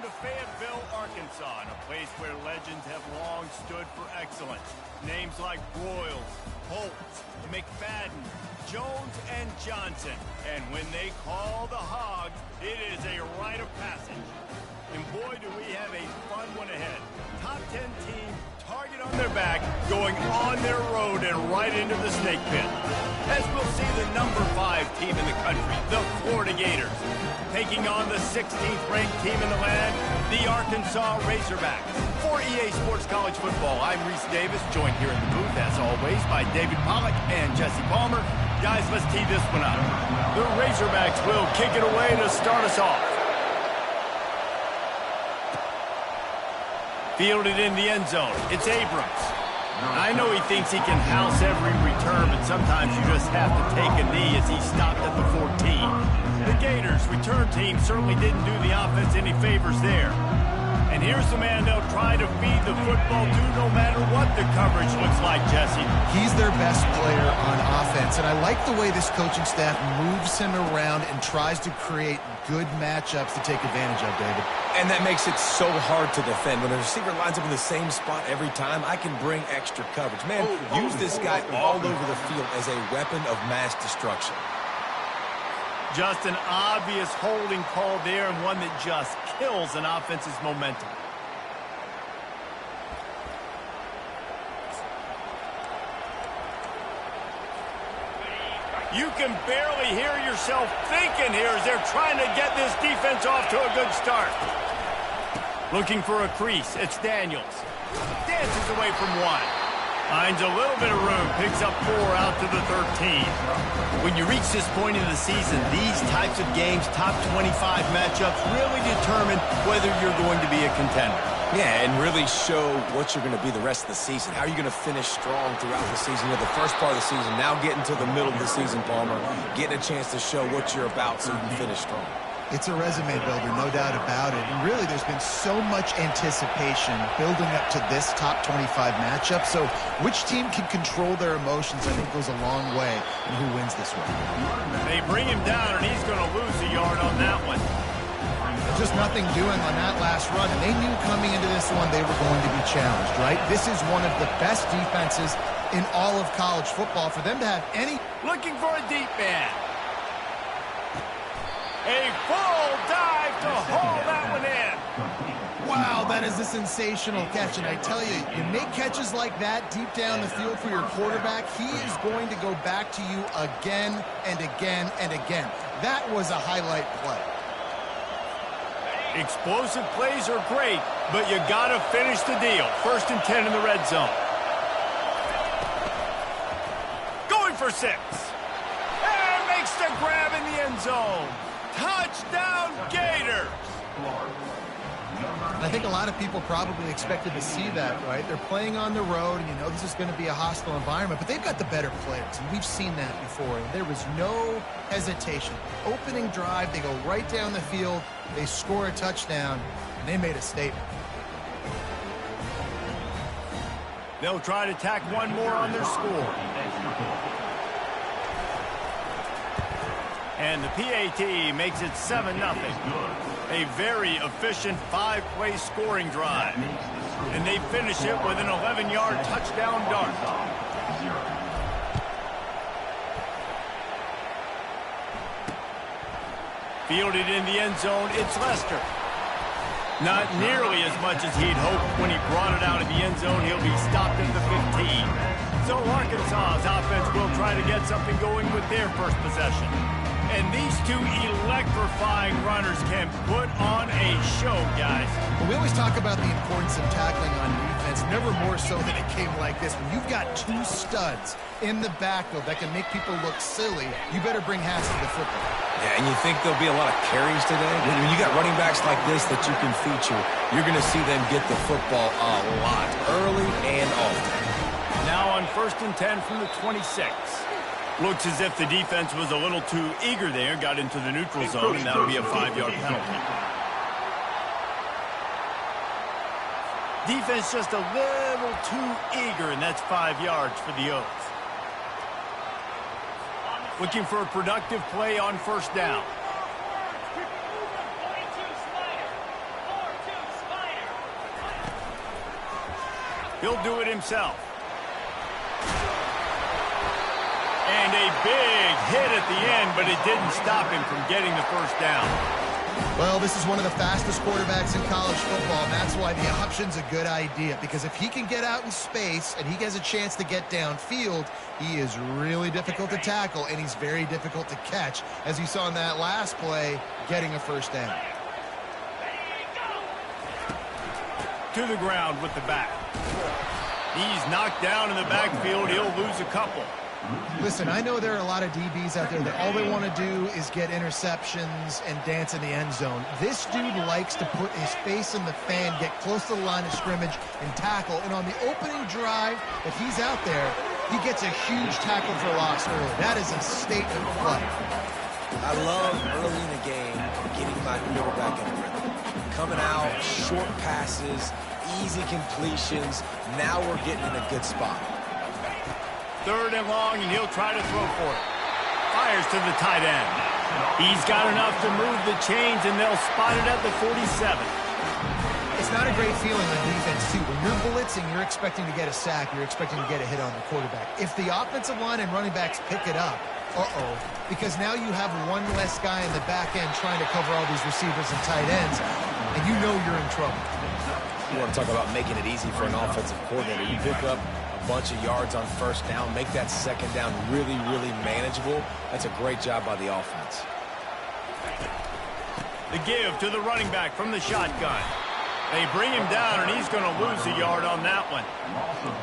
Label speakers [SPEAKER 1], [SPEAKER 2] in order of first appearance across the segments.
[SPEAKER 1] to Fayetteville, Arkansas, in a place where legends have long stood for excellence. Names like Broyles, Holtz, McFadden, Jones, and Johnson. And when they call the Hog, it is a rite of passage. And boy, do we have a fun one ahead. Top 10 team, target on their back, going on their road and right into the snake pit. As we'll see the number 5 team in the country, the Florida Gators, taking on the 16th ranked team in the land, the Arkansas Razorbacks. For EA Sports College Football, I'm Reese Davis, joined here in the booth, as always, by David Pollack and Jesse Palmer. Guys, let's tee this one up. The Razorbacks will kick it away to start us off. Fielded in the end zone, it's Abrams. I know he thinks he can house every return, but sometimes you just have to take a knee as he stopped at the 14. The Gators' return team certainly didn't do the offense any favors there. And here's the man they'll try to feed the football to no matter what the coverage looks like, Jesse.
[SPEAKER 2] He's their best player on offense, and I like the way this coaching staff moves him around and tries to create good matchups to take advantage of, David.
[SPEAKER 3] And that makes it so hard to defend. When the receiver lines up in the same spot every time, I can bring extra coverage. Man, use this guy all over the field as a weapon of mass destruction.
[SPEAKER 1] Just an obvious holding call there, and one that just kills an offense's momentum. You can barely hear yourself thinking here as they're trying to get this defense off to a good start. Looking for a crease, it's Daniels. Dances away from one. Finds a little bit of room, picks up 4 out to the 13. When you reach this point in the season, these types of games, top 25 matchups, really determine whether you're going to be a contender.
[SPEAKER 3] Yeah, and really show what you're going to be the rest of the season. How are you going to finish strong throughout the season? You know, the first part of the season, now getting to the middle of the season, Palmer, getting a chance to show what you're about so you can finish strong.
[SPEAKER 2] It's a resume builder, no doubt about it. And really, there's been so much anticipation building up to this top 25 matchup. So which team can control their emotions, I think, goes a long way in who wins this one.
[SPEAKER 1] They bring him down, and he's going to lose a yard on that one.
[SPEAKER 2] Just nothing doing on that last run. And they knew coming into this one they were going to be challenged, right? This is one of the best defenses in all of college football. For them to have any...
[SPEAKER 1] Looking for a deep man. A full dive to haul that one in.
[SPEAKER 2] Wow, that is a sensational catch. And I tell you, you make catches like that deep down the field for your quarterback, he is going to go back to you again and again and again. That was a highlight play.
[SPEAKER 1] Explosive plays are great, but you got to finish the deal. 1st and 10 in the red zone. Going for 6. And makes the grab in the end zone. Touchdown, Gators!
[SPEAKER 2] I think a lot of people probably expected to see that, right? They're playing on the road, and you know this is going to be a hostile environment, but they've got the better players, and we've seen that before. And there was no hesitation. Opening drive, they go right down the field, they score a touchdown, and they made a statement.
[SPEAKER 1] They'll try to tack one more on their score. And the PAT makes it 7-0. A very efficient 5-play scoring drive. And they finish it with an 11-yard touchdown dart. Fielded in the end zone, it's Lester. Not nearly as much as he'd hoped when he brought it out of the end zone. He'll be stopped at the 15. So Arkansas's offense will try to get something going with their first possession. And these two electrifying runners can put on a show, guys.
[SPEAKER 2] Well, we always talk about the importance of tackling on defense, never more so than a game like this. When you've got 2 studs in the backfield that can make people look silly, you better bring halves to the football.
[SPEAKER 3] Yeah, and you think there'll be a lot of carries today? When you got running backs like this that you can feature, you're going to see them get the football a lot, early and often.
[SPEAKER 1] Now on 1st and 10 from the 26. Looks as if the defense was a little too eager there, got into the neutral zone, and that'll be a 5-yard penalty. Defense just a little too eager, and that's 5 yards for the Oaks. Looking for a productive play on 1st down. He'll do it himself. And a big hit at the end, but it didn't stop him from getting the first down.
[SPEAKER 2] Well, this is one of the fastest quarterbacks in college football, and that's why the option's a good idea, because if he can get out in space and he has a chance to get downfield, he is really difficult to tackle, and he's very difficult to catch, as you saw in that last play, getting a first down.
[SPEAKER 1] To the ground with the back. He's knocked down in the backfield. He'll lose a couple.
[SPEAKER 2] Listen, I know there are a lot of DBs out there that all they want to do is get interceptions and dance in the end zone. This dude likes to put his face in the fan, get close to the line of scrimmage, and tackle. And on the opening drive that he's out there, he gets a huge tackle for loss early. That is a statement play.
[SPEAKER 3] I love early in the game getting my quarterback in the rhythm. Coming out, short passes, easy completions. Now we're getting in a good spot.
[SPEAKER 1] 3rd and long, and he'll try to throw for it. Fires to the tight end. He's got enough to move the chains, and they'll spot it at the 47.
[SPEAKER 2] It's not a great feeling on defense, too. When you're blitzing, you're expecting to get a sack. You're expecting to get a hit on the quarterback. If the offensive line and running backs pick it up, because now you have one less guy in the back end trying to cover all these receivers and tight ends, and you know you're in trouble.
[SPEAKER 3] You want to talk about making it easy for an offensive coordinator. You pick up bunch of yards on first down, make that second down really, really manageable. That's a great job by the offense.
[SPEAKER 1] The give to the running back from the shotgun. They bring him down, and he's going to lose a yard on that one.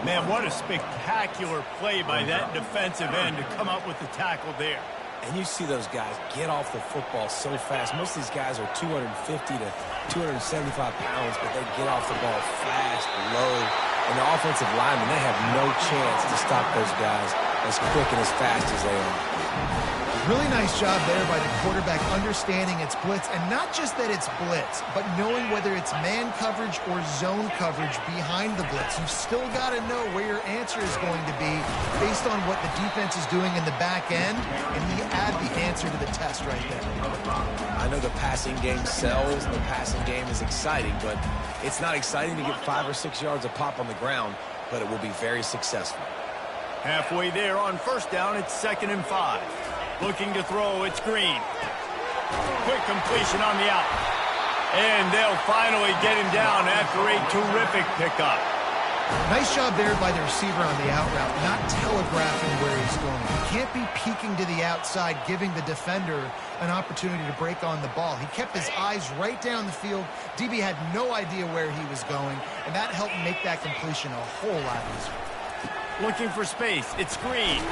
[SPEAKER 1] Man, what a spectacular play by that defensive end to come up with the tackle there.
[SPEAKER 3] And you see those guys get off the football so fast. Most of these guys are 250 to 275 pounds, but they get off the ball fast, low. And the offensive linemen, they have no chance to stop those guys as quick and as fast as they are.
[SPEAKER 2] Really nice job there by the quarterback understanding it's blitz, and not just that it's blitz, but knowing whether it's man coverage or zone coverage behind the blitz. You've still got to know where your answer is going to be based on what the defense is doing in the back end, and he add the answer to the test right there.
[SPEAKER 3] I know the passing game sells, the passing game is exciting, but it's not exciting to get 5 or 6 yards a pop on the ground, but it will be very successful.
[SPEAKER 1] Halfway there on first down, it's 2nd and 5. Looking to throw, it's Green. Quick completion on the out. And they'll finally get him down after a terrific pickup.
[SPEAKER 2] Nice job there by the receiver on the out route, not telegraphing where he's going. He can't be peeking to the outside, giving the defender an opportunity to break on the ball. He kept his eyes right down the field. DB had no idea where he was going, and that helped make that completion a whole lot easier.
[SPEAKER 1] Looking for space, it's Green.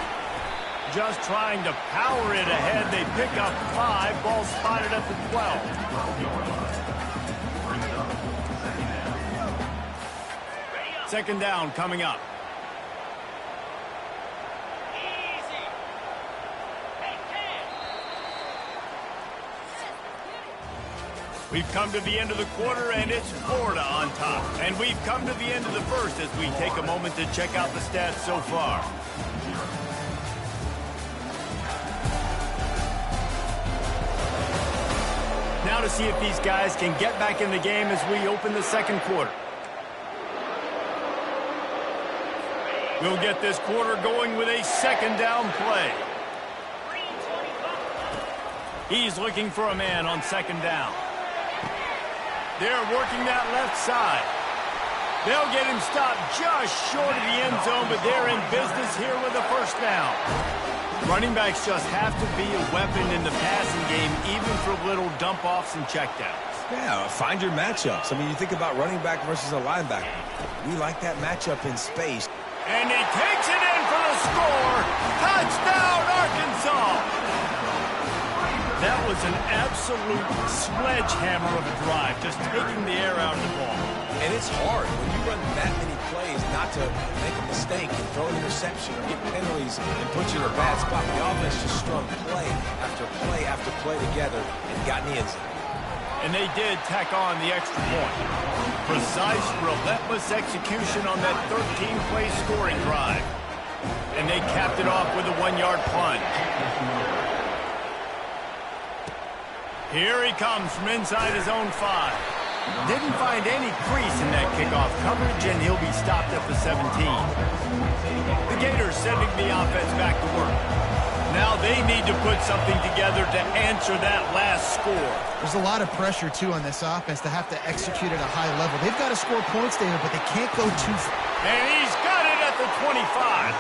[SPEAKER 1] Just trying to power it ahead. They pick up 5. Ball spotted at the 12. Second down coming up. We've come to the end of the quarter, and it's Florida on top. And we've come to the end of the first as we take a moment to check out the stats so far. Now to see if these guys can get back in the game as we open the second quarter. We'll get this quarter going with a second down play. He's looking for a man on second down. They're working that left side. They'll get him stopped just short of the end zone, but they're in business here with a first down. Running backs just have to be a weapon in the passing game, even for little dump-offs and checkdowns.
[SPEAKER 3] Yeah, find your matchups. I mean, you think about running back versus a linebacker. We like that matchup in space.
[SPEAKER 1] And he takes it in for the score. Touchdown, Arkansas! That was an absolute sledgehammer of a drive, just taking the air out of the ball.
[SPEAKER 3] And it's hard when you run that many plays not to make a mistake and throw an interception or get penalties and put you in a bad spot. The offense just strung play after play after play together and got in the end zone.
[SPEAKER 1] And they did tack on the extra point. Precise, relentless execution on that 13-play scoring drive. And they capped it off with a 1-yard plunge. Here he comes from inside his own 5. Didn't find any crease in that kickoff coverage, and he'll be stopped at the 17. The Gators sending the offense back to work. Now they need to put something together to answer that last score.
[SPEAKER 2] There's a lot of pressure, too, on this offense to have to execute at a high level. They've got to score points, David, but they can't go too far.
[SPEAKER 1] And he's got it at the 25.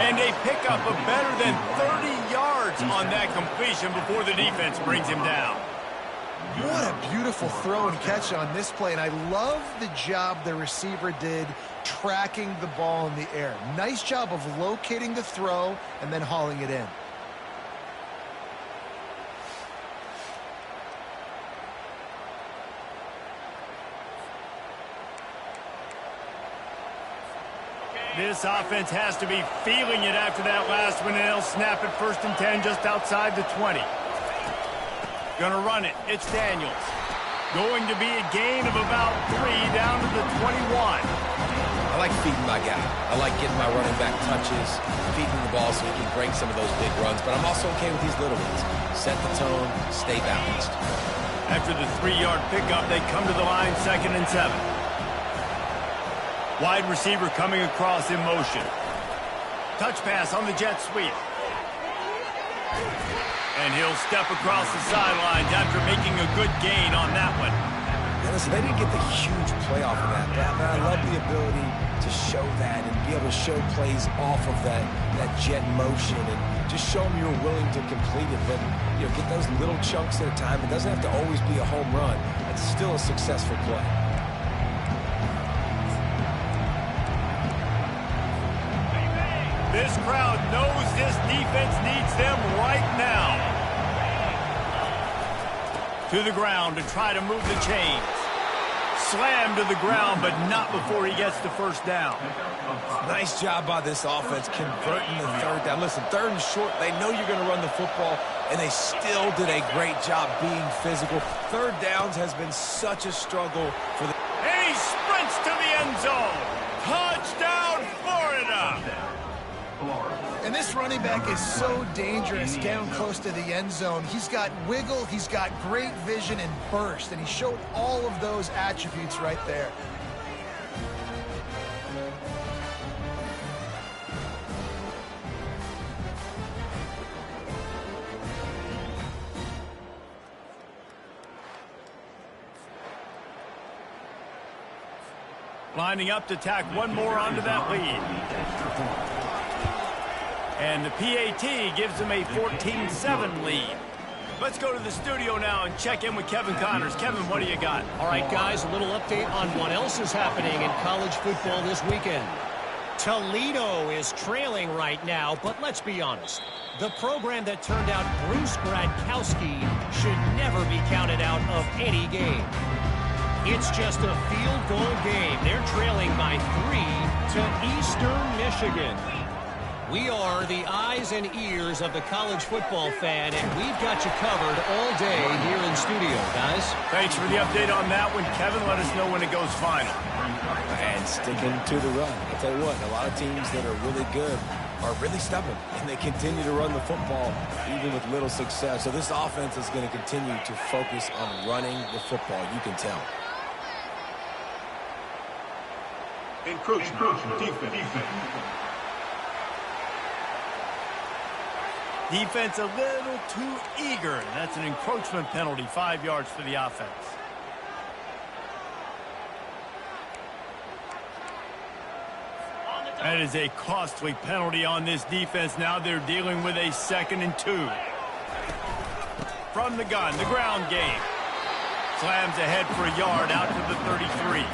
[SPEAKER 1] And a pickup of better than 30 yards on that completion before the defense brings him down.
[SPEAKER 2] What a beautiful throw and catch on this play, and I love the job the receiver did tracking the ball in the air. Nice job of locating the throw and then hauling it in.
[SPEAKER 1] This offense has to be feeling it after that last one, and they'll snap it 1st and 10 just outside the 20. Gonna run it. It's Daniels. Going to be a gain of about 3 down to the 21.
[SPEAKER 3] I like feeding my guy. I like getting my running back touches, feeding the ball so he can break some of those big runs, but I'm also okay with these little ones. Set the tone, stay balanced.
[SPEAKER 1] After the 3-yard pickup, they come to the line 2nd and 7. Wide receiver coming across in motion. Touch pass on the jet sweep. And he'll step across the sidelines after making a good gain on that one.
[SPEAKER 3] Yeah, listen, they didn't get the huge play off of that, but I love the ability to show that and be able to show plays off of that jet motion and just show them you're willing to complete it. But, you know, get those little chunks at a time. It doesn't have to always be a home run. It's still a successful play.
[SPEAKER 1] This crowd knows this defense needs them right now. To the ground to try to move the chains. Slam to the ground, but not before he gets the 1st down.
[SPEAKER 3] Nice job by this offense converting the 3rd down. Listen, 3rd and short, they know you're going to run the football, and they still did a great job being physical. 3rd downs has been such a struggle for the...
[SPEAKER 1] And he sprints to the end zone. Touchdown, Florida!
[SPEAKER 2] And this running back is so dangerous down close to the end zone. He's got wiggle, he's got great vision and burst, and he showed all of those attributes right there.
[SPEAKER 1] Lining up to tack one more onto that lead. And the PAT gives them a 14-7 lead. Let's go to the studio now and check in with Kevin Connors. Kevin, what do you got?
[SPEAKER 4] All right, guys, a little update on what else is happening in college football this weekend. Toledo is trailing right now, but let's be honest. The program that turned out Bruce Gradkowski should never be counted out of any game. It's just a field goal game. They're trailing by 3 to Eastern Michigan. We are the eyes and ears of the college football fan, and we've got you covered all day here in studio, guys.
[SPEAKER 1] Thanks for the update on that one, Kevin. Let us know when it goes final.
[SPEAKER 3] And sticking to the run. I'll tell you what, a lot of teams that are really good are really stubborn, and they continue to run the football even with little success. So this offense is going to continue to focus on running the football. You can tell.
[SPEAKER 5] Encroachment defense.
[SPEAKER 1] Defense a little too eager. That's an encroachment penalty, 5 yards for the offense. That is a costly penalty on this defense. Now they're dealing with a 2nd and 2. From the gun, the ground game. Slams ahead for a yard out to the 33.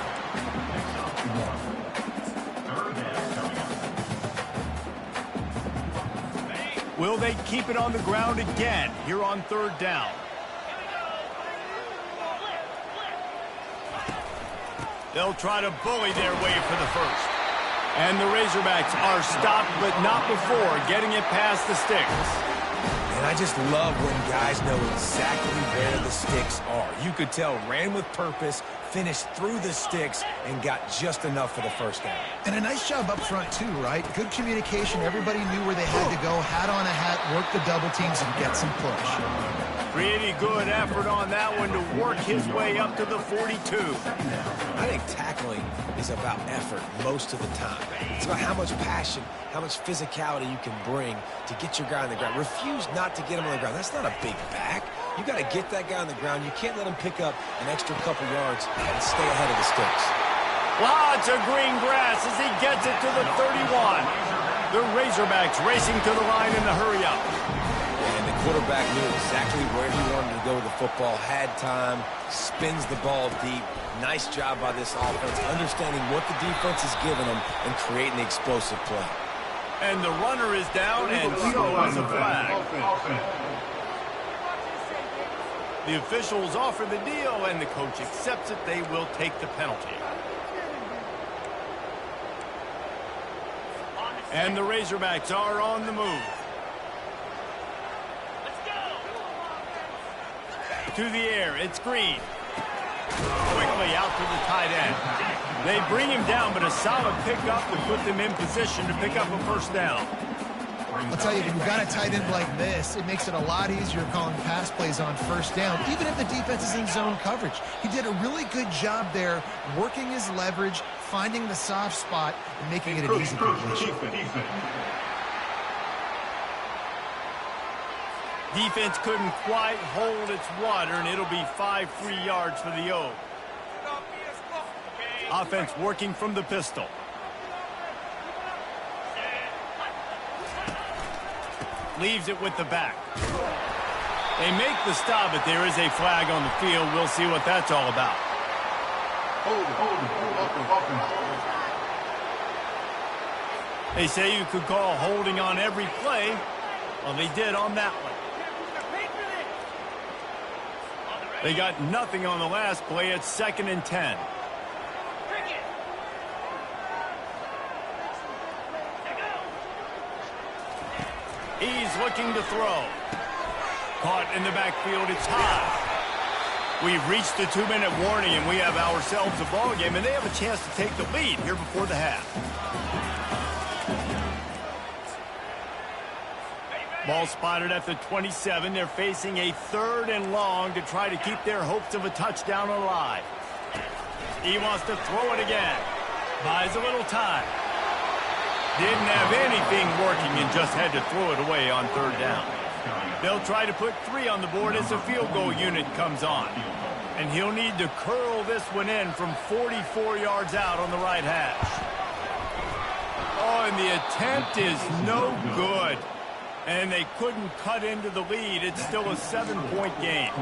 [SPEAKER 1] Will they keep it on the ground again here on 3rd down? They'll try to bully their way for the 1st. And the Razorbacks are stopped, but not before getting it past the sticks.
[SPEAKER 3] And I just love when guys know exactly where the sticks are. You could tell, ran with purpose, finished through the sticks, and got just enough for the 1st down.
[SPEAKER 2] And a nice job up front, too, right? Good communication. Everybody knew where they had to go, hat on a hat, work the double teams, and get some push.
[SPEAKER 1] Pretty good effort on that one to work his way up to the 42.
[SPEAKER 3] I think tackling is about effort most of the time. It's about how much passion, how much physicality you can bring to get your guy on the ground. Refuse not to get him on the ground. That's not a big back. You got to get that guy on the ground. You can't let him pick up an extra couple yards and stay ahead of the sticks.
[SPEAKER 1] Lots of green grass as he gets it to the 31. The Razorbacks racing to the line in the hurry-up.
[SPEAKER 3] And the quarterback knew exactly where he wanted to go with the football, had time, spins the ball deep. Nice job by this offense, understanding what the defense is giving them and creating the explosive play.
[SPEAKER 1] And the runner is down, and so is a flag. The officials offer the deal, and the coach accepts it. They will take the penalty. And the Razorbacks are on the move. To the air, it's Green. Quickly out to the tight end. They bring him down, but a solid pickup to put them in position to pick up a first down.
[SPEAKER 2] I'll tell you, when you've got a tight end like this, it makes it a lot easier calling pass plays on first down, even if the defense is in zone coverage. He did a really good job there, working his leverage, finding the soft spot, and making it an easy completion.
[SPEAKER 1] Defense couldn't quite hold its water, and it'll be 5 free yards for the O. Offense working from the pistol. Leaves it with the back. They make the stop, but there is a flag on the field. We'll see what that's all about. They say you could call holding on every play. Well, they did on that one. They got nothing on the last play. It's 2nd and 10. He's looking to throw. Caught in the backfield. It's high. We've reached the 2-minute warning, and we have ourselves a ball game, and they have a chance to take the lead here before the half. Ball spotted at the 27. They're facing a 3rd and long to try to keep their hopes of a touchdown alive. He wants to throw it again. Buys a little time. Didn't have anything working and just had to throw it away on 3rd down. They'll try to put 3 on the board as the field goal unit comes on. And he'll need to curl this one in from 44 yards out on the right hash. Oh, and the attempt is no good. And they couldn't cut into the lead. It's still a 7-point game.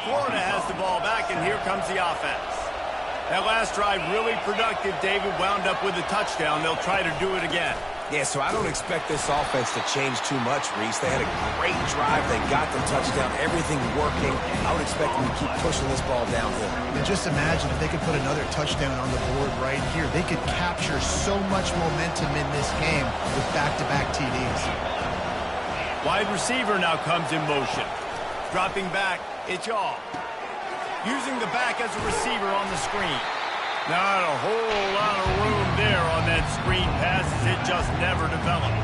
[SPEAKER 1] Florida has the ball back, and here comes the offense. That last drive really productive. David wound up with a touchdown. They'll try to do it again.
[SPEAKER 3] Yeah, so I don't expect this offense to change too much, Reese. They had a great drive. They got the touchdown. Everything working. I would expect them to keep pushing this ball downhill.
[SPEAKER 2] And just imagine if they could put another touchdown on the board right here. They could capture so much momentum in this game with back-to-back TDs.
[SPEAKER 1] Wide receiver now comes in motion. Dropping back, it's off. Using the back as a receiver on the screen. Not a whole lot of room there on that screen pass as it just never developed.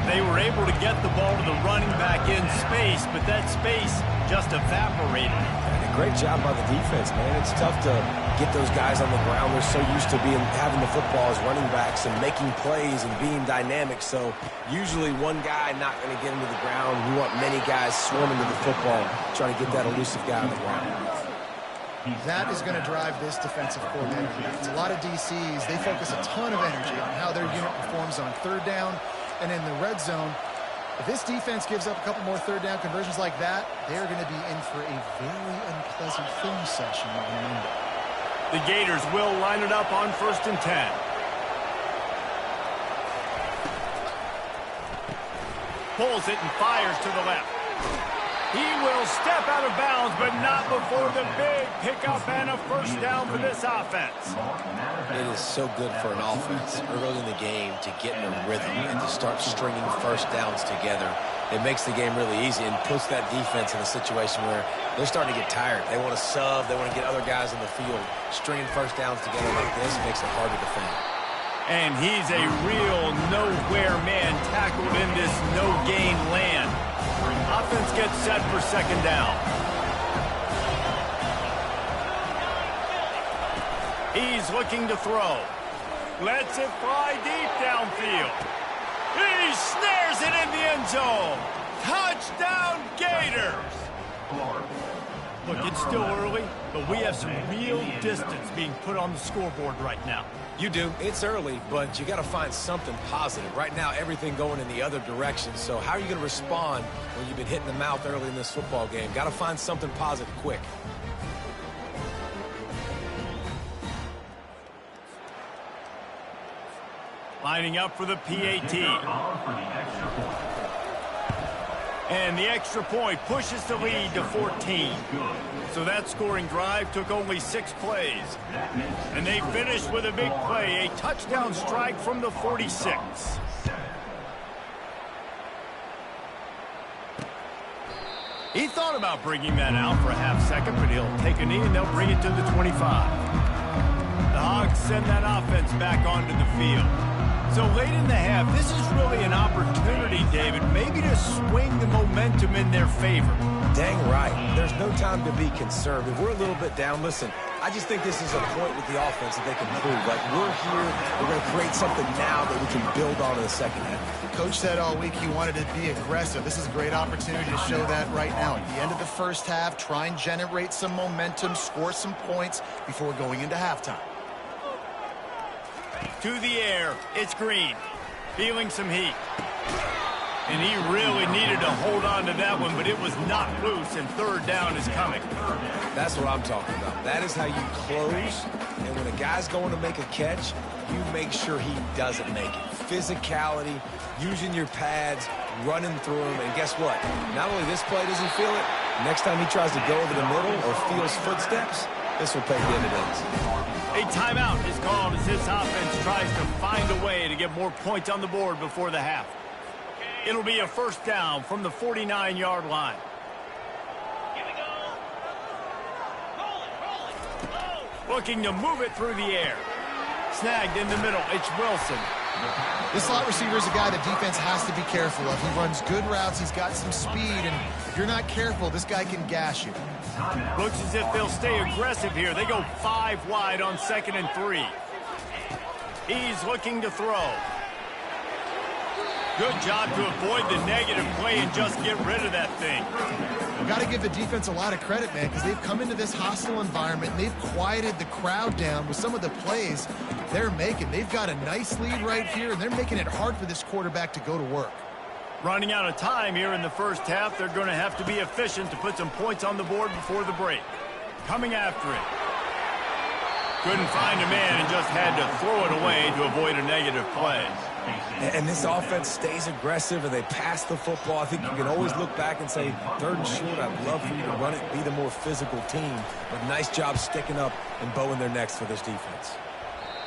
[SPEAKER 1] They were able to get the ball to the running back in space, but that space just evaporated.
[SPEAKER 3] And a great job by the defense, man. It's tough to get those guys on the ground. They're so used to having the football as running backs and making plays and being dynamic. So usually one guy not going to get him to the ground. You want many guys swarming to the football, trying to get that elusive guy on the ground.
[SPEAKER 2] That is going to drive this defensive coordinator. It's a lot of DCs. They focus a ton of energy on how their unit performs on 3rd down and in the red zone. If this defense gives up a couple more 3rd down conversions like that, they're going to be in for a very unpleasant film session on Monday.
[SPEAKER 1] The Gators will line it up on 1st and 10. Pulls it and fires to the left. He will step out of bounds, but not before the big pickup and a first down for this offense.
[SPEAKER 3] It is so good for an offense early in the game to get in a rhythm and to start stringing first downs together. It makes the game really easy and puts that defense in a situation where they're starting to get tired. They want to sub. They want to get other guys on the field. Stringing first downs together like this makes it hard to defend.
[SPEAKER 1] And he's a real nowhere man tackled in this no-gain land. Offense gets set for second down. He's looking to throw. Lets it fly deep downfield. He snares it in the end zone. Touchdown, Gators! Look, it's still early, but we have some real distance being put on the scoreboard right now.
[SPEAKER 3] You do. It's early, but you got to find something positive. Right now, everything going in the other direction. So how are you going to respond when you've been hit in the mouth early in this football game? Got to find something positive quick.
[SPEAKER 1] Lining up for the PAT. And the extra point pushes the lead to 14. So that scoring drive took only 6 plays. And they finished with a big play, a touchdown strike from the 46. He thought about bringing that out for a half second, but he'll take a knee and they'll bring it to the 25. The Hogs send that offense back onto the field. So late in the half, this is really an opportunity, David, maybe to swing the momentum in their favor.
[SPEAKER 3] Dang right. There's no time to be conservative. We're a little bit down. Listen, I just think this is a point with the offense that they can prove. Like, we're here, we're going to create something now that we can build on in the second half.
[SPEAKER 2] Coach said all week he wanted to be aggressive. This is a great opportunity to show that right now. At the end of the first half, try and generate some momentum, score some points before going into halftime.
[SPEAKER 1] To the air, it's Green, feeling some heat. And he really needed to hold on to that one, but it was knocked loose, and third down is coming.
[SPEAKER 3] That's what I'm talking about. That is how you close, and when a guy's going to make a catch, you make sure he doesn't make it. Physicality, using your pads, running through him, and guess what? Not only this play does he feel it, next time he tries to go over the middle or feels footsteps, this will pay dividends.
[SPEAKER 1] A timeout is called as this offense tries to find a way to get more points on the board before the half. It'll be a first down from the 49-yard line. Looking to move it through the air. Snagged in the middle. It's Wilson.
[SPEAKER 2] This slot receiver is a guy that defense has to be careful of. He runs good routes. He's got some speed, and if you're not careful, this guy can gash you.
[SPEAKER 1] Looks as if they'll stay aggressive here. They go 5 wide on 2nd and 3. He's looking to throw. Good job to avoid the negative play and just get rid of that thing.
[SPEAKER 2] We've got to give the defense a lot of credit, man, because they've come into this hostile environment, and they've quieted the crowd down with some of the plays they're making. They've got a nice lead right here, and they're making it hard for this quarterback to go to work.
[SPEAKER 1] Running out of time here in the first half, they're going to have to be efficient to put some points on the board before the break. Coming after it. Couldn't find a man and just had to throw it away to avoid a negative play.
[SPEAKER 3] And this offense stays aggressive and they pass the football. I think you can always look back and say, 3rd and short, I'd love for you to run it, be the more physical team. But nice job sticking up and bowing their necks for this defense.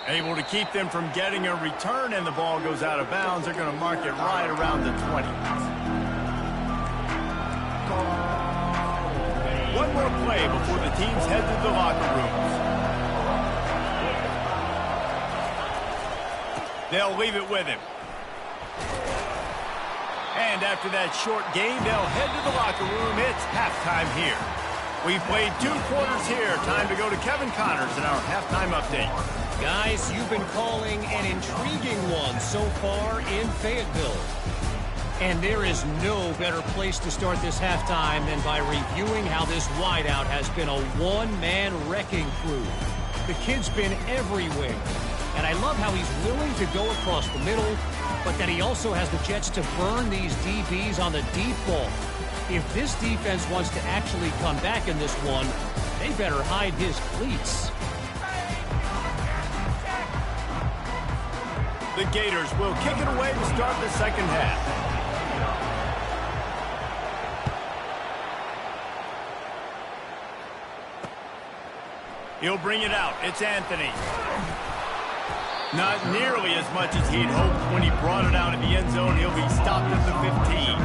[SPEAKER 1] Able to keep them from getting a return, and the ball goes out of bounds. They're going to mark it right around the 20. One more play before the teams head to the locker rooms. They'll leave it with him. And after that short game, they'll head to the locker room. It's halftime here. We've played 2 quarters here. Time to go to Kevin Connors in our halftime update.
[SPEAKER 4] Guys, you've been calling an intriguing one so far in Fayetteville. And there is no better place to start this halftime than by reviewing how this wideout has been a one-man wrecking crew. The kid's been everywhere. And I love how he's willing to go across the middle, but that he also has the jets to burn these DBs on the deep ball. If this defense wants to actually come back in this one, they better hide his cleats.
[SPEAKER 1] The Gators will kick it away to start the second half. He'll bring it out. It's Anthony. Not nearly as much as he'd hoped when he brought it out in the end zone. He'll be stopped at the 15.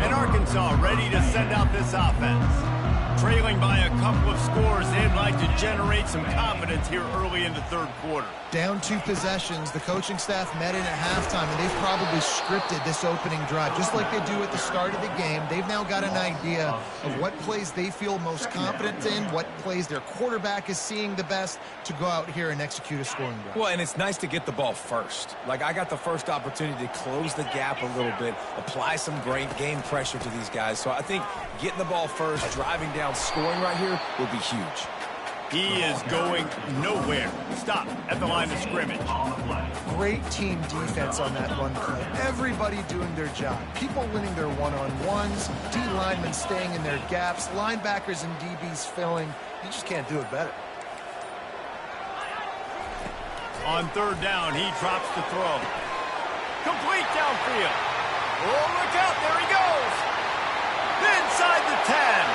[SPEAKER 1] And Arkansas ready to send out this offense. Trailing by a couple of scores, they'd like to generate some confidence here early in the third quarter.
[SPEAKER 2] Down 2 possessions, the coaching staff met in at halftime, and they've probably scripted this opening drive. Just like they do at the start of the game, they've now got an idea of what plays they feel most confident in, what plays their quarterback is seeing the best to go out here and execute a scoring drive.
[SPEAKER 3] Well, and it's nice to get the ball first. Like, I got the first opportunity to close the gap a little bit, apply some great game pressure to these guys. So I think getting the ball first, driving down, scoring right here will be huge.
[SPEAKER 1] He is going nowhere. Stop at the line of scrimmage.
[SPEAKER 2] Great team defense on that run play. Everybody doing their job. People winning their one-on-ones, D linemen staying in their gaps, linebackers and DBs filling. You just can't do it better.
[SPEAKER 1] On third down, he drops the throw. Complete downfield. Oh, look out. There he goes. Inside the 10.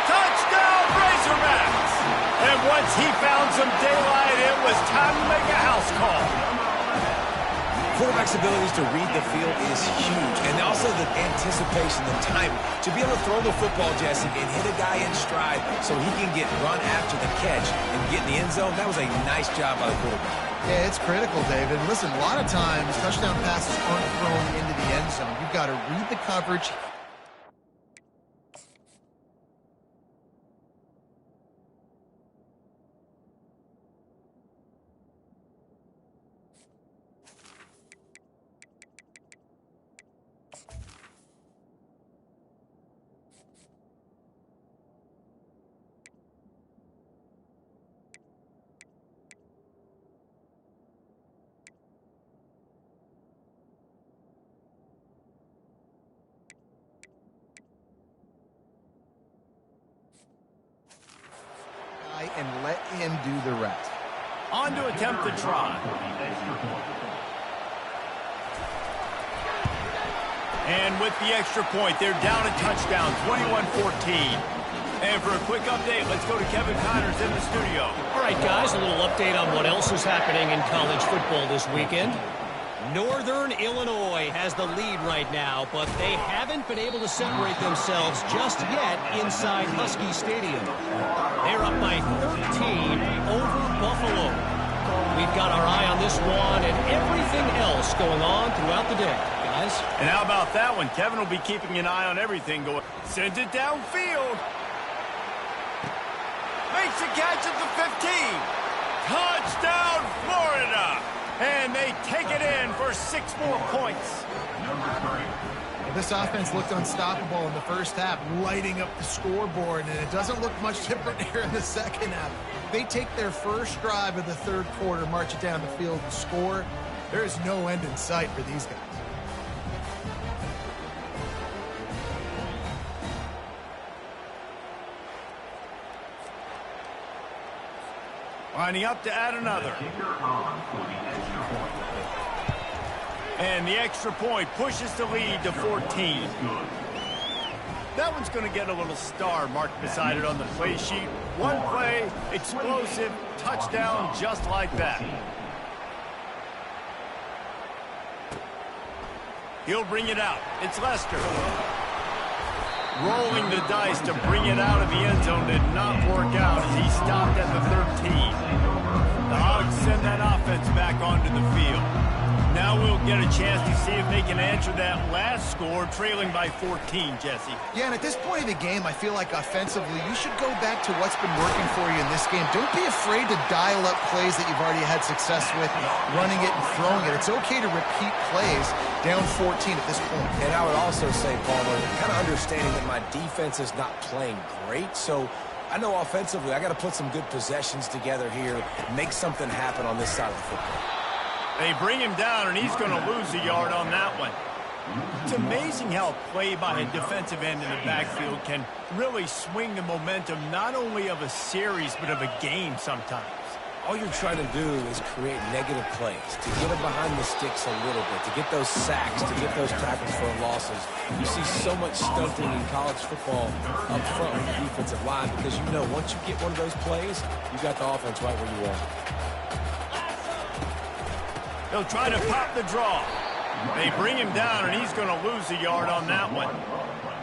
[SPEAKER 1] Touchdown, Razorbacks. And once he found some daylight, it was time to make a house call.
[SPEAKER 3] Quarterback's abilities to read the field is huge, and also the anticipation, the timing. To be able to throw the football, Jesse, and hit a guy in stride so he can get run after the catch and get in the end zone, that was a nice job by the quarterback.
[SPEAKER 2] Yeah, it's critical, David. Listen, a lot of times touchdown passes aren't thrown into the end zone. You've got to read the coverage. And let him do the rest.
[SPEAKER 1] On to attempt the try. And with the extra point, they're down a touchdown, 21-14. And for a quick update, let's go to Kevin Connors in the studio.
[SPEAKER 4] All right, guys, a little update on what else is happening in college football this weekend. Northern Illinois has the lead right now, but they haven't been able to separate themselves just yet inside Husky Stadium. They're up by 13 over Buffalo. We've got our eye on this one and everything else going on throughout the day, guys.
[SPEAKER 1] And how about that one? Kevin will be keeping an eye on everything going. Sends it downfield. Makes a catch at the 15. Touchdown, Florida. And they take it in for 6 more points.
[SPEAKER 2] This offense looked unstoppable in the first half, lighting up the scoreboard, and it doesn't look much different here in the second half. They take their first drive of the third quarter, march it down the field and score. There is no end in sight for these guys.
[SPEAKER 1] Lining up to add another. And the extra point pushes the lead to 14. That one's going to get a little star marked beside it on the play sheet. One play, explosive, touchdown, just like that. He'll bring it out. It's Lester. Rolling the dice to bring it out of the end zone did not work out as he stopped at the 13. The Hogs send that offense back onto the field. Now we'll get a chance to see if they can answer that last score, trailing by 14, Jesse.
[SPEAKER 2] Yeah, and at this point of the game, I feel like offensively, you should go back to what's been working for you in this game. Don't be afraid to dial up plays that you've already had success with, running it and throwing it. It's okay to repeat plays down 14 at this point.
[SPEAKER 3] And I would also say, Palmer, kind of understanding that my defense is not playing great, so I know offensively I got to put some good possessions together here, make something happen on this side of the football.
[SPEAKER 1] They bring him down, and he's going to lose a yard on that one. It's amazing how play by a defensive end in the backfield can really swing the momentum not only of a series but of a game sometimes.
[SPEAKER 3] All you're trying to do is create negative plays, to get them behind the sticks a little bit, to get those sacks, to get those tackles for losses. You see so much stunting in college football up front with the defensive line because you know once you get one of those plays, you got the offense right where you want it.
[SPEAKER 1] He'll try to pop the draw. They bring him down, and he's going to lose a yard on that one.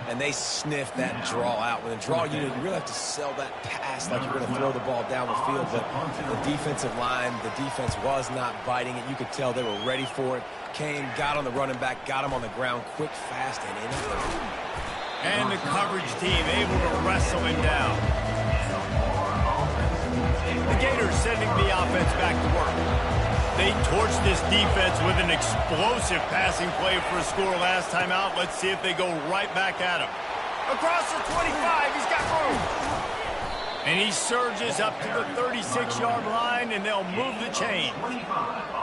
[SPEAKER 3] and they sniff that draw out. When the draw unit, you really have to sell that pass like you're going to throw the ball down the field. But the defensive line, the defense was not biting it. You could tell they were ready for it. Came, got on the running back, got him on the ground quick, fast, and in it.
[SPEAKER 1] And the coverage team able to wrestle him down. The Gators sending the offense back to work. They torched this defense with an explosive passing play for a score last time out. Let's see if they go right back at him. Across the 25, he's got room. And he surges up to the 36-yard line, and they'll move the chain.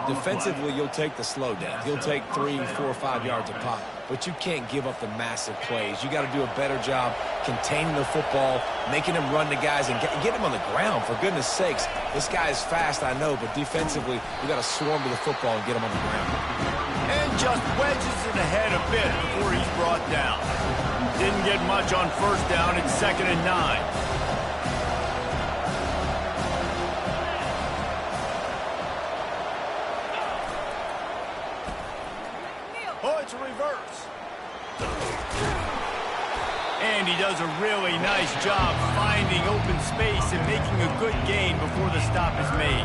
[SPEAKER 3] Defensively, you'll take the slow down. You'll take 3, 4, 5 yards a pop. But you can't give up the massive plays. You got to do a better job containing the football, making them run to guys, and get them on the ground, for goodness sakes. This guy is fast, I know, but defensively, you got to swarm to the football and get him on the ground.
[SPEAKER 1] And just wedges it ahead a bit before he's brought down. Didn't get much on first down. It's 2nd and 9. And he does a really nice job finding open space and making a good gain before the stop is made.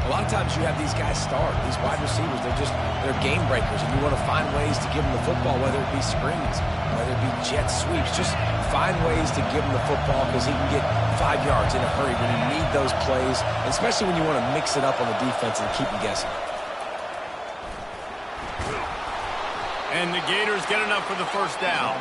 [SPEAKER 3] A lot of times you have these guys start. These wide receivers, they're game breakers, and you want to find ways to give them the football, whether it be screens, whether it be jet sweeps. Just find ways to give him the football because he can get 5 yards in a hurry when you need those plays, especially when you want to mix it up on the defense and keep them guessing.
[SPEAKER 1] And the Gators get enough for the first down.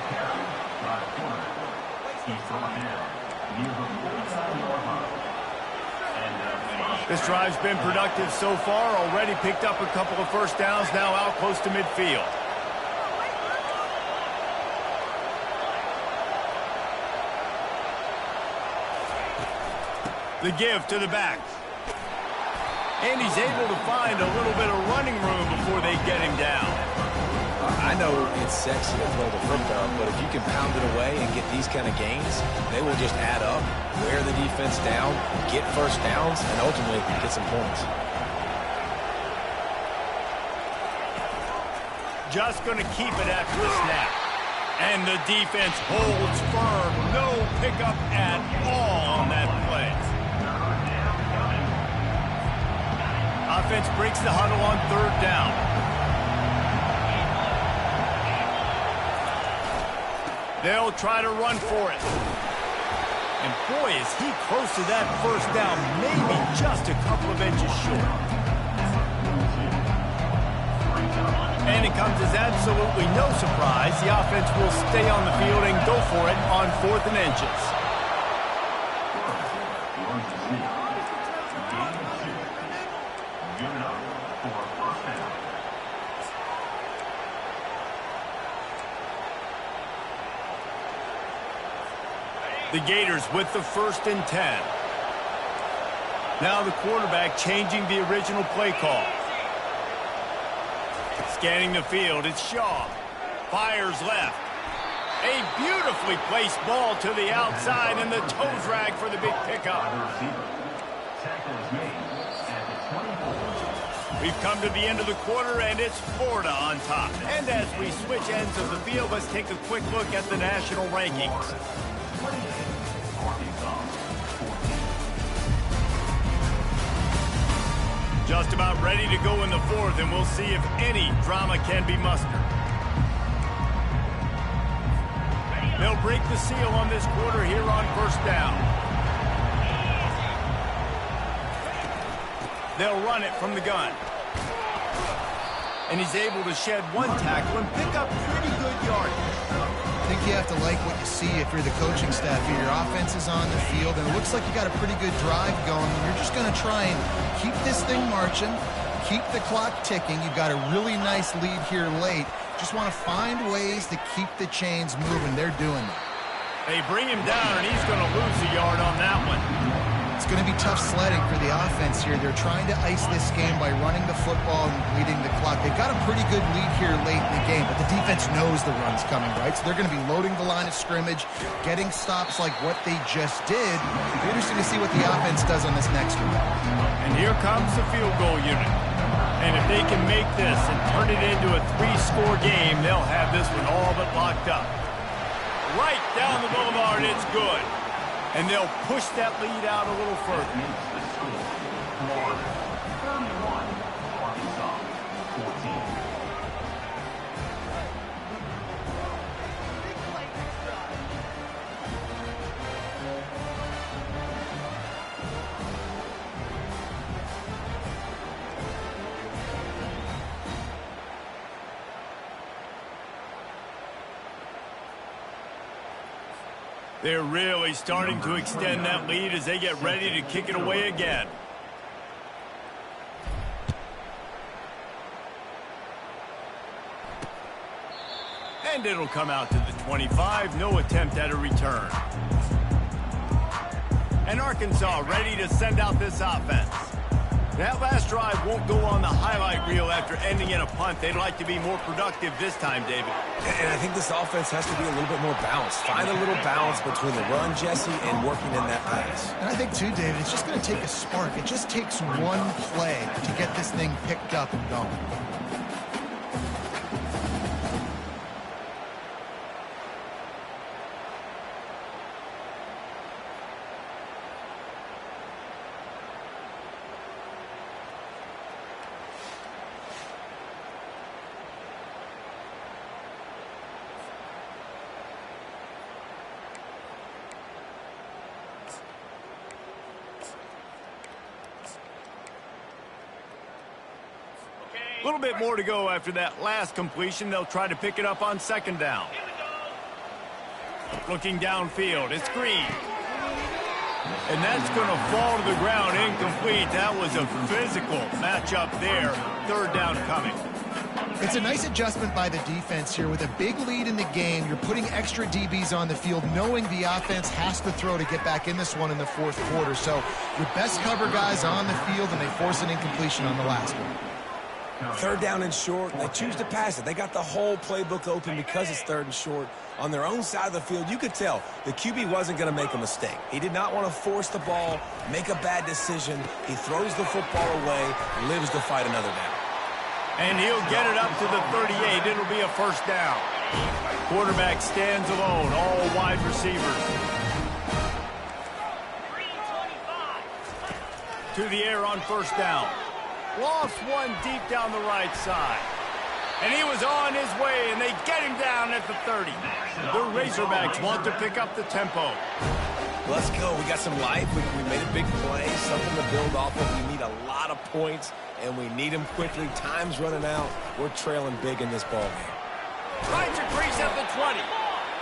[SPEAKER 1] This drive's been productive so far. Already picked up a couple of first downs, now out close to midfield. The give to the back. And he's able to find a little bit of running room before they get him down.
[SPEAKER 3] I know it's sexy to throw the football, but if you can pound it away and get these kind of gains, they will just add up, wear the defense down, get first downs, and ultimately get some points.
[SPEAKER 1] Just going to keep it after the snap. And the defense holds firm. No pickup at all on that play. Offense breaks the huddle on 3rd down. They'll try to run for it. And boy, is he close to that first down, maybe just a couple of inches short. And it comes as absolutely no surprise. The offense will stay on the field and go for it on 4th and inches. The Gators with the 1st and 10. Now the quarterback changing the original play call. Scanning the field, it's Shaw. Fires left. A beautifully placed ball to the outside, and the toe drag for the big pickup. We've come to the end of the quarter, and it's Florida on top. And as we switch ends of the field, let's take a quick look at the national rankings. Just about ready to go in the 4th, and we'll see if any drama can be mustered. They'll break the seal on this quarter here on 1st down. They'll run it from the gun. And he's able to shed 1 tackle and pick up pretty good yardage.
[SPEAKER 2] I think you have to like what you see if you're the coaching staff here. Your offense is on the field, and it looks like you got a pretty good drive going. You're just going to try and keep this thing marching, keep the clock ticking. You've got a really nice lead here late. Just want to find ways to keep the chains moving. They're doing it.
[SPEAKER 1] They bring him down, and he's going to lose a yard on that one.
[SPEAKER 2] It's going to be tough sledding for the offense here. They're trying to ice this game by running the football and bleeding the clock. They've got a pretty good lead here late in the game, but the defense knows the run's coming, right? So they're going to be loading the line of scrimmage, getting stops like what they just did. It'll be interesting to see what the offense does on this next one.
[SPEAKER 1] And here comes the field goal unit. And if they can make this and turn it into a 3-score game, they'll have this one all but locked up. right down the boulevard. It's good. And they'll push that lead out a little further. They're really starting to extend that lead as they get ready to kick it away again. And it'll come out to the 25. No attempt at a return. And Arkansas ready to send out this offense. That last drive won't go on the highlight reel after ending in a punt. They'd like to be more productive this time, David.
[SPEAKER 3] And I think this offense has to be a little bit more balanced. Find a little balance between the run, Jesse, and working in that pass.
[SPEAKER 2] And I think, too, David, it's just going to take a spark. It just takes one play to get this thing picked up and going.
[SPEAKER 1] A little bit more to go after that last completion. They'll try to pick it up on second down. Looking downfield, it's Green. And that's going to fall to the ground incomplete. That was a physical matchup there. Third down coming.
[SPEAKER 2] It's a nice adjustment by the defense here. With a big lead in the game, you're putting extra DBs on the field, knowing the offense has to throw to get back in this one in the fourth quarter. So your best cover guys on the field, and they force an incompletion on the last one.
[SPEAKER 3] Third down and short, they choose to pass it. They got the whole playbook open because it's third and short. On their own side of the field, you could tell the QB wasn't going to make a mistake. He did not want to force the ball, make a bad decision. He throws the football away, lives to fight another down.
[SPEAKER 1] And he'll get it up to the 38. It'll be a first down. Quarterback stands alone, all wide receivers. To the air on first down. Lost one deep down the right side. And he was on his way, and they get him down at the 30. The Razorbacks want to pick up the tempo.
[SPEAKER 3] Let's go. We got some life. We made a big play, something to build off of. We need a lot of points, and we need them quickly. Time's running out. We're trailing big in this ball game.
[SPEAKER 1] Trying to crease at the 20.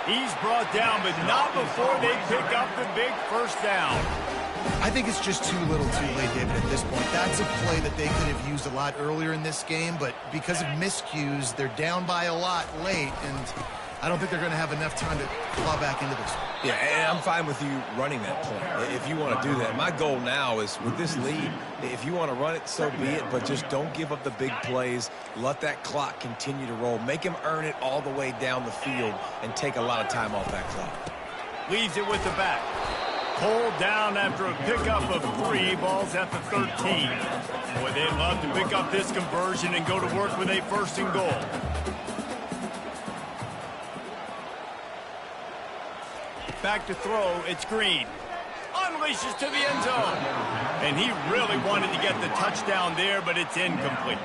[SPEAKER 1] He's brought down, but not before they pick up the big first down.
[SPEAKER 2] I think it's just too little too late, David, at this point. That's a play that they could have used a lot earlier in this game, but because of miscues, they're down by a lot late, and I don't think they're going to have enough time to claw back into this.
[SPEAKER 3] Yeah, and I'm fine with you running that point if you want to do that. My goal now is with this lead, if you want to run it, so be it, but just don't give up the big plays. Let that clock continue to roll. Make him earn it all the way down the field and take a lot of time off that clock.
[SPEAKER 1] Leaves it with the back. Pulled down after a pickup of 3. Ball's at the 13. Boy, they'd love to pick up this conversion and go to work with a first and goal. Back to throw, it's Green. Unleashes to the end zone. And he really wanted to get the touchdown there, but it's incomplete.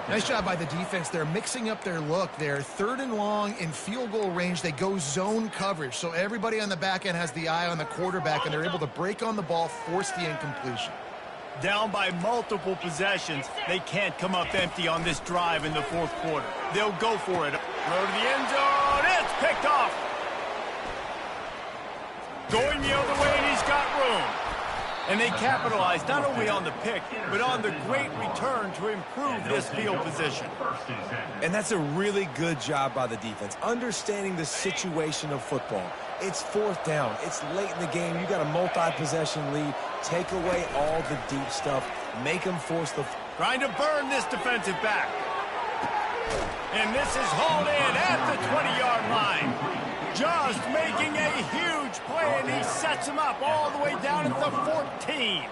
[SPEAKER 2] Nice job by the defense. They're mixing up their look. They're third and long in field goal range. They go zone coverage. So everybody on the back end has the eye on the quarterback, and they're able to break on the ball, force the incompletion.
[SPEAKER 1] Down by multiple possessions, they can't come up empty on this drive in the fourth quarter. They'll go for it. Throw to the end zone. It's picked off. Going the other way, and he's got room. And they capitalize not only on the pick, but on the great return to improve this field position.
[SPEAKER 3] And that's a really good job by the defense, understanding the situation of football. It's fourth down. It's late in the game. You got a multi-possession lead. Take away all the deep stuff. Make them force the...
[SPEAKER 1] Trying to burn this defensive back. And this is hauled in at the 20-yard line. Just making a huge play, and he sets him up all the way down at the 14.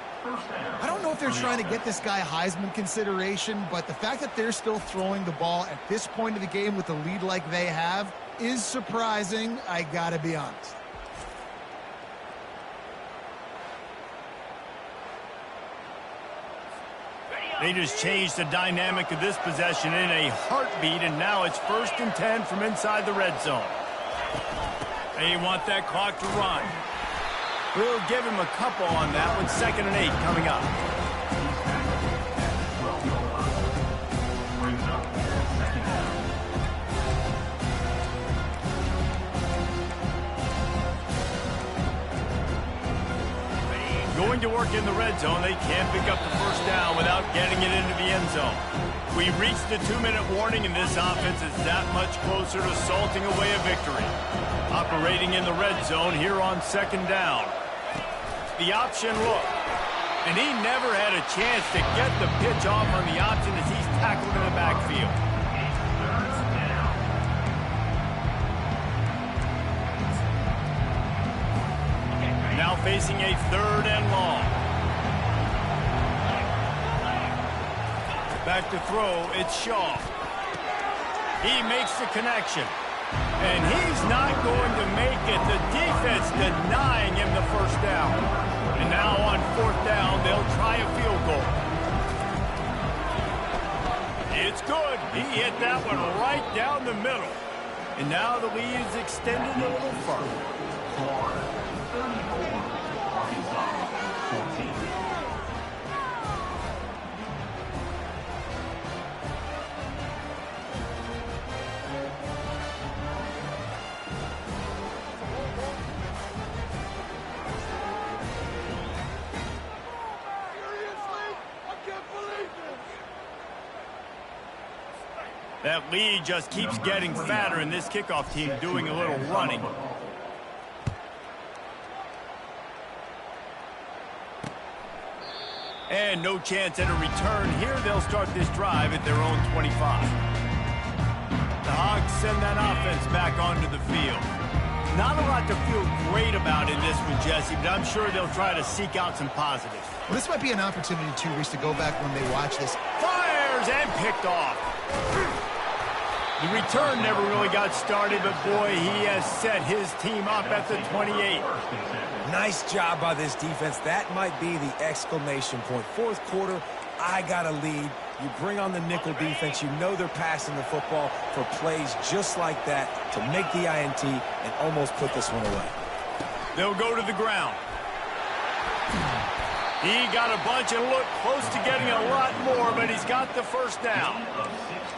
[SPEAKER 2] I don't know if they're trying to get this guy Heisman consideration, but the fact that they're still throwing the ball at this point of the game with the lead like they have is surprising, I gotta be honest.
[SPEAKER 1] They just changed the dynamic of this possession in a heartbeat, and now it's 1st and 10 from inside the red zone. They want that clock to run. We'll give him a couple on that with 2nd and 8 coming up. Going to work in the red zone, they can't pick up the 1st down without getting it into the end zone. We reached the 2-minute warning, and this offense is that much closer to salting away a victory. Operating in the red zone here on 2nd down. The option look. And he never had a chance to get the pitch off on the option as he's tackled in the backfield. Now facing a 3rd and long. Back to throw, it's Shaw. He makes the connection. And he's not going to make it. The defense denying him the 1st down. And now on 4th down, they'll try a field goal. It's good. He hit that one right down the middle. And now the lead is extended a little further. That lead just keeps getting fatter, and this kickoff team doing a little running. And no chance at a return. Here they'll start this drive at their own 25. The Hogs send that offense back onto the field. Not a lot to feel great about in this one, Jesse, but I'm sure they'll try to seek out some positives.
[SPEAKER 2] Well, this might be an opportunity, too, Reese, to go back when they watch this.
[SPEAKER 1] Fires and picked off. The return never really got started, but boy, he has set his team up at the 28.
[SPEAKER 3] Nice job by this defense. That might be the exclamation point. 4th quarter, I got a lead. You bring on the nickel defense. You know they're passing the football for plays just like that to make the INT and almost put this one away.
[SPEAKER 1] They'll go to the ground. He got a bunch and looked close to getting a lot more, but he's got the 1st down.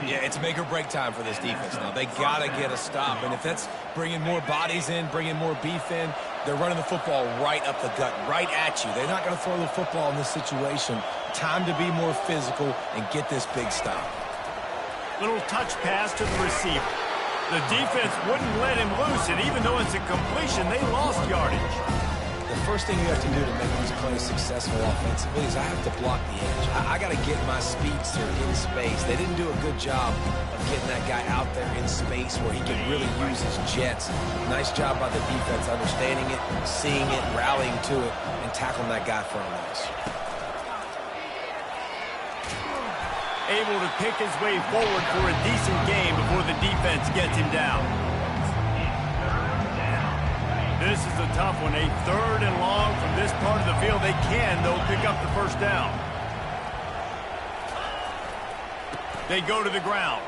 [SPEAKER 3] Yeah, it's make or break time for this defense now. They got to get a stop, and if that's bringing more bodies in, bringing more beef in, they're running the football right up the gut, right at you. They're not going to throw the football in this situation. Time to be more physical and get this big stop.
[SPEAKER 1] Little touch pass to the receiver. The defense wouldn't let him loose, and even though it's a completion, they lost yardage.
[SPEAKER 3] The first thing you have to do to make these plays successful offensively is I have to block the edge. I got to get my speedster in space. They didn't do a good job of getting that guy out there in space where he can really use his jets. Nice job by the defense understanding it, seeing it, rallying to it, and tackling that guy for a loss.
[SPEAKER 1] Able to pick his way forward for a decent game before the defense gets him down. This is a tough one. A 3rd and long from this part of the field. They can, though, pick up the 1st down. They go to the ground.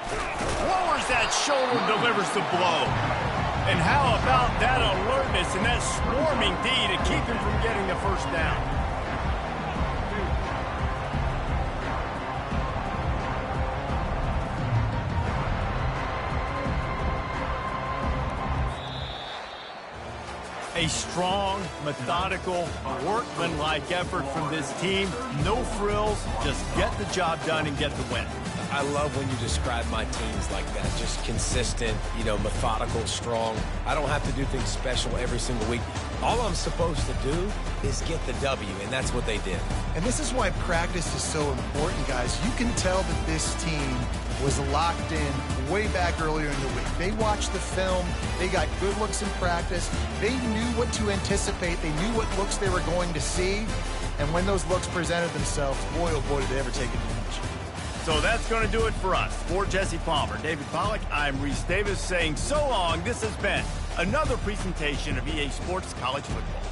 [SPEAKER 1] Lowers that shoulder and delivers the blow. And how about that alertness and that swarming D to keep him from getting the 1st down? A strong, methodical, workmanlike effort from this team. No frills, just get the job done and get the win.
[SPEAKER 3] I love when you describe my teams like that. Just consistent, methodical, strong. I don't have to do things special every single week. All I'm supposed to do is get the W, and that's what they did.
[SPEAKER 2] And this is why practice is so important, guys. You can tell that this team was locked in way back earlier in the week. They watched the film. They got good looks in practice. They knew what to anticipate. They knew what looks they were going to see. And when those looks presented themselves, boy, oh boy, did they ever take advantage.
[SPEAKER 1] So that's going to do it for us. For Jesse Palmer, David Pollack, I'm Reese Davis saying so long. This has been another presentation of EA Sports College Football.